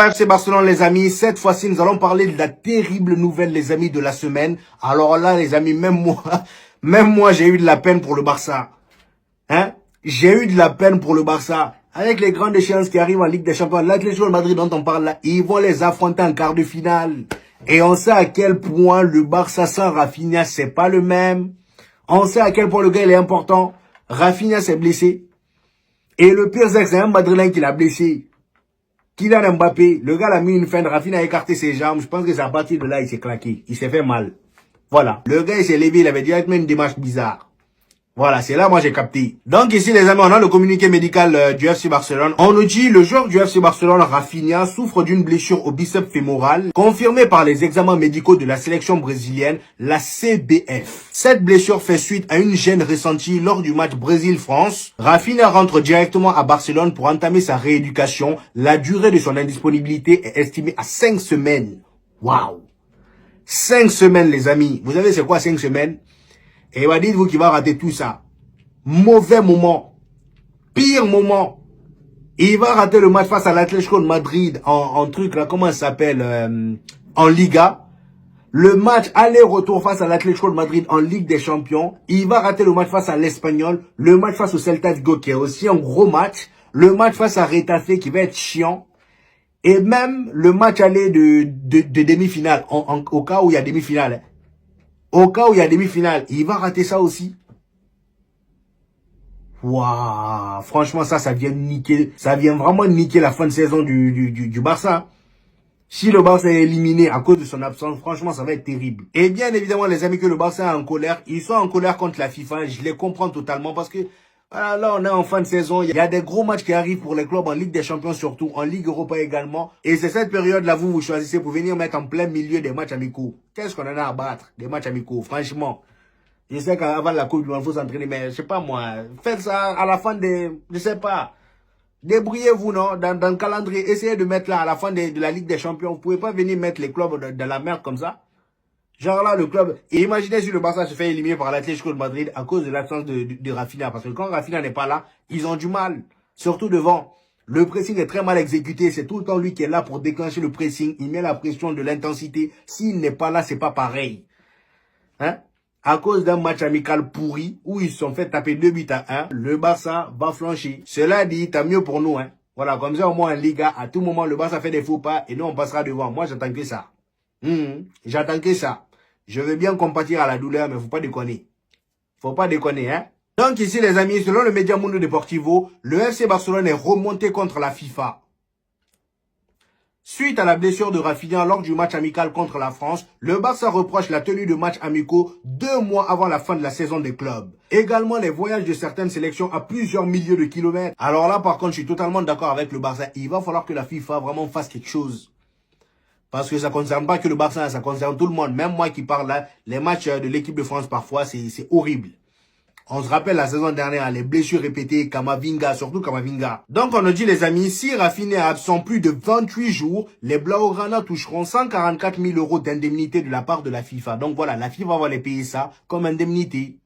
FC Barcelone les amis, cette fois-ci nous allons parler de la terrible nouvelle les amis de la semaine. Alors là les amis, même moi j'ai eu de la peine pour le Barça. Hein? J'ai eu de la peine pour le Barça. Avec les grandes échéances qui arrivent en Ligue des Champions, l'Atlético de Madrid dont on parle là, ils vont les affronter en quart de finale. Et on sait à quel point le Barça sans Rafinha, c'est pas le même. On sait à quel point le gars il est important. Rafinha s'est blessé. Et le pire c'est que c'est un Madrilène qui l'a blessé. Kylian Mbappé, le gars l'a mis une fin de Rafinha a écarté ses jambes. Je pense que c'est à partir de là il s'est claqué. Il s'est fait mal. Voilà. Le gars il s'est levé, il avait directement une démarche bizarre. Voilà, c'est là moi j'ai capté. Donc ici les amis, on a le communiqué médical du FC Barcelone. On nous dit le joueur du FC Barcelone, Rafinha, souffre d'une blessure au biceps fémoral, confirmée par les examens médicaux de la sélection brésilienne, la CBF. Cette blessure fait suite à une gêne ressentie lors du match Brésil-France. Rafinha rentre directement à Barcelone pour entamer sa rééducation. La durée de son indisponibilité est estimée à 5 semaines. Waouh! 5 semaines les amis. Vous savez c'est quoi 5 semaines? Et bah dites-vous qu'il va rater tout ça. Mauvais moment. Pire moment. Il va rater le match face à l'Atlético de Madrid en truc là, comment ça s'appelle en Liga. Le match aller-retour face à l'Atlético de Madrid en Ligue des Champions. Il va rater le match face à l'Espagnol. Le match face au Celta Vigo qui est aussi un gros match. Le match face à Retafe qui va être chiant. Et même le match aller de demi-finale. Au cas où il y a demi-finale. Au cas où il y a demi-finale, il va rater ça aussi. Waouh, franchement ça vient niquer, ça vient vraiment niquer la fin de saison du Barça. Si le Barça est éliminé à cause de son absence, franchement ça va être terrible. Et bien évidemment les amis que le Barça est en colère, ils sont en colère contre la FIFA, je les comprends totalement parce que voilà, là on est en fin de saison, il y a des gros matchs qui arrivent pour les clubs en Ligue des Champions surtout, en Ligue Europa également. Et c'est cette période-là vous choisissez pour venir mettre en plein milieu des matchs amicaux. Qu'est-ce qu'on en a à battre, des matchs amicaux, franchement. Je sais qu'avant la Coupe du Monde, il faut s'entraîner, mais je sais pas moi, faites ça à la fin des, je sais pas. Débrouillez-vous, non, dans le calendrier, essayez de mettre là à la fin de la Ligue des Champions. Vous pouvez pas venir mettre les clubs de la merde comme ça. Genre là, le club... Et imaginez si le Barça se fait éliminer par l'Atlético de Madrid à cause de l'absence de Rafinha. Parce que quand Rafinha n'est pas là, ils ont du mal. Surtout devant. Le pressing est très mal exécuté. C'est tout le temps lui qui est là pour déclencher le pressing. Il met la pression de l'intensité. S'il n'est pas là, c'est pas pareil. Hein? À cause d'un match amical pourri où ils se sont fait taper 2-1, le Barça va flancher. Cela dit, tant mieux pour nous. Hein? Voilà, comme ça au moins en Liga, à tout moment, le Barça fait des faux pas et nous on passera devant. Moi, j'attends que ça. J'attends que ça. Je veux bien compatir à la douleur, mais faut pas déconner. Faut pas déconner, hein. Donc ici, les amis, selon le média Mundo Deportivo, le FC Barcelone est remonté contre la FIFA. Suite à la blessure de Rafinha lors du match amical contre la France, le Barça reproche la tenue de matchs amicaux 2 mois avant la fin de la saison des clubs. Également les voyages de certaines sélections à plusieurs milliers de kilomètres. Alors là, par contre, je suis totalement d'accord avec le Barça. Il va falloir que la FIFA vraiment fasse quelque chose. Parce que ça ne concerne pas que le Barça, ça concerne tout le monde. Même moi qui parle là, les matchs de l'équipe de France parfois, c'est horrible. On se rappelle la saison dernière, les blessures répétées, Camavinga, surtout Camavinga. Donc on nous dit les amis, si Rafinha est absent plus de 28 jours, les Blaugrana toucheront 144 000 € d'indemnité de la part de la FIFA. Donc voilà, la FIFA va les payer ça comme indemnité.